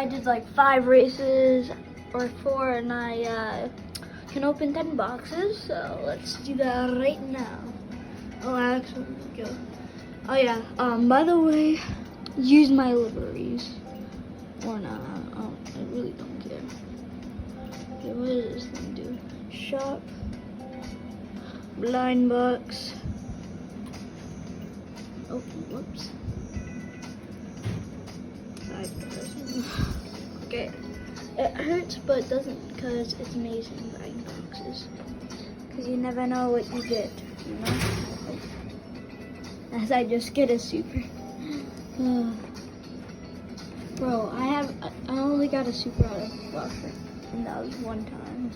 I did like 5 races or 4, and I can open 10 boxes. So let's do that right now. Oh, actually, go. Oh yeah. By the way, use my liveries or not. I really don't care. Okay, what does this thing do? Shop, blind box. Oh, whoops. Okay, it hurts, but it doesn't, because it's amazing buying boxes. Because you never know what you get, you know? As I just get a super. Bro, I only got a super out of Buffett, and that was one time.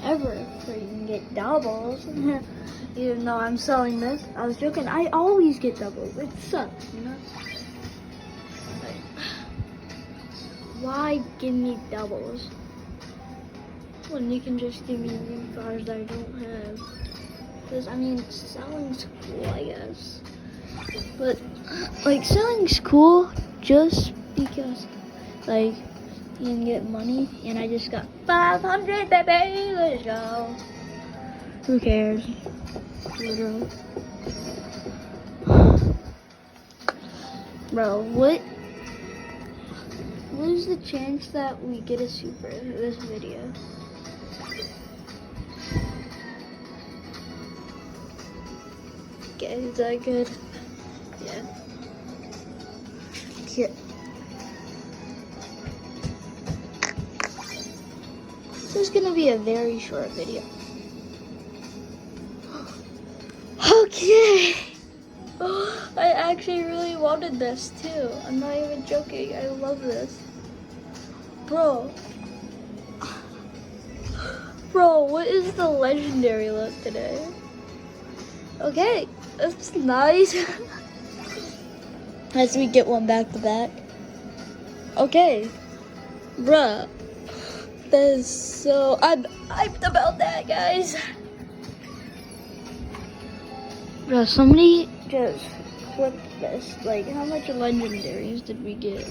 Never freaking get doubles. Even though I'm selling this, I was joking. I always get doubles. It sucks, you know? Like, why give me doubles when you can just give me cars that I don't have? Because, I mean, selling's cool, I guess. But, like, selling's cool just because, like, you can get money. And I just got 500, baby. Let's go. Who cares? Literally. Bro, what is the chance that we get a super in this video? Okay, is that good? Yeah. Here. This is gonna be a very short video. Okay. I actually really wanted this too. I'm not even joking. I love this. Bro, what is the legendary look today? Okay, that's nice. As we get one back to back. Okay, bruh. That is so, I'm hyped about that, guys. Bro, somebody just clip this. Like, how much legendaries did we get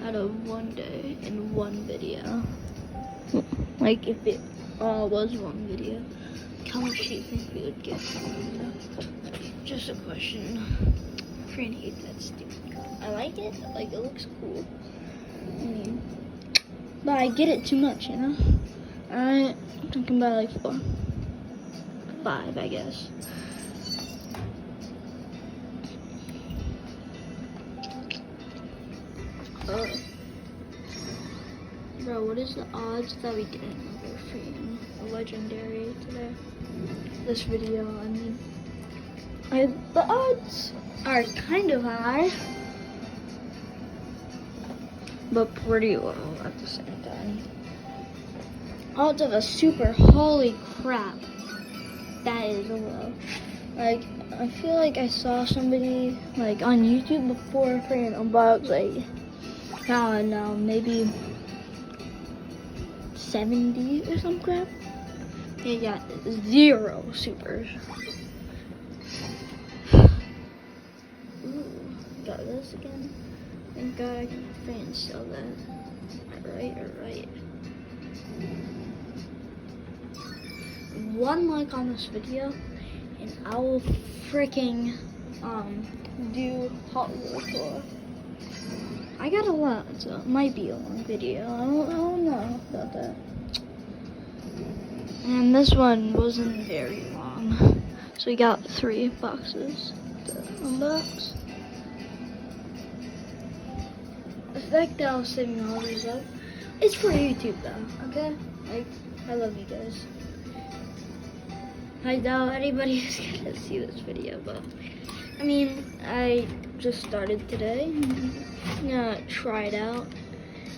out of one day in one video? Like, if it all was one video, how much do you think we would get from one video? Just a question. I freaking hate that stupid car. I like it. Like, it looks cool. I mean, but I get it too much, you know? I'm thinking about like 4, 5, I guess. Bro, what is the odds that we get another freaking legendary today? This video, I mean. The odds are kind of high, but pretty low at the same time. Odds of a super, holy crap. That is low. Like, I feel like I saw somebody, like, on YouTube before freaking unbox, like, I don't know, maybe 70 or some crap. They got 0 supers. Ooh, got this again. Thank God I can freaking sell that. Alright. 1 like on this video, and I will freaking do Hot Wheels tour. I got a lot, so it might be a long video. I don't know about that. And this one wasn't very long, so we got 3 boxes to unbox. The fact that I was saving all these up, it's for YouTube though, okay? Like, I love you guys. I doubt anybody is gonna see this video, but I mean, I just started today. I'm gonna try it out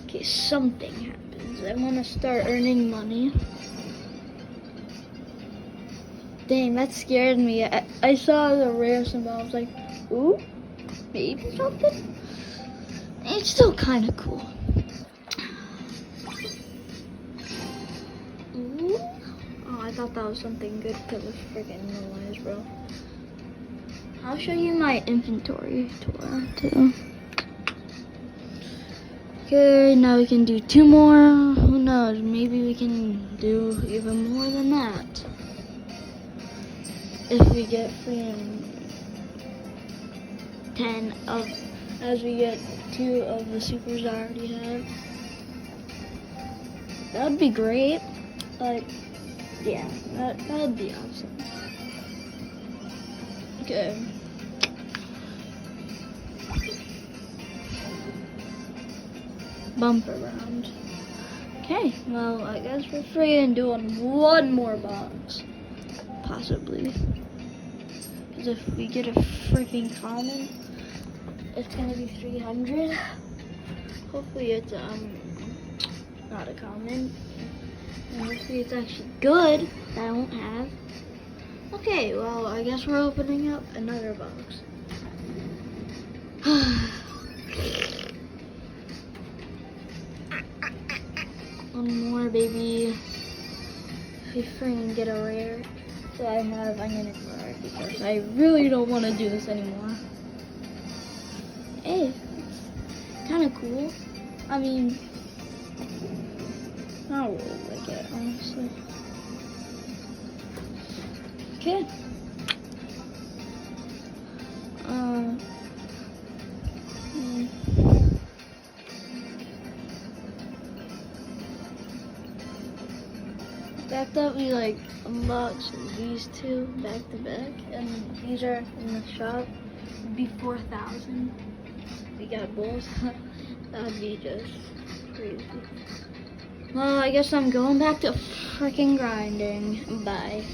in case something happens. I wanna start earning money. Dang, that scared me. I saw the rare symbol. I was like, ooh, maybe something. It's still kind of cool. Ooh. Oh, I thought that was something good because of freaking noise, bro. I'll show you my inventory tour too. Okay, now we can do 2 more. Who knows? Maybe we can do even more than that. If we get freaking 10 of, as we get 2 of the supers I already have. That would be great. But yeah, that would be awesome. Okay. Bumper round. Okay, well, I guess we're freaking doing 1 more box. Possibly. Because if we get a freaking common, it's gonna be 300. Hopefully it's not a common. And hopefully it's actually good that I won't have. Okay, well, I guess we're opening up another box. One more, baby. If we freaking get a rare, so I'm gonna ignore it because I really don't want to do this anymore. Hey, it's kind of cool. I mean, I don't really like it, honestly. Okay. Fact that we like unboxed these 2 back to back, and these are in the shop. It'd be 4,000. We got both. That'd be just crazy. Well, I guess I'm going back to freaking grinding. Bye.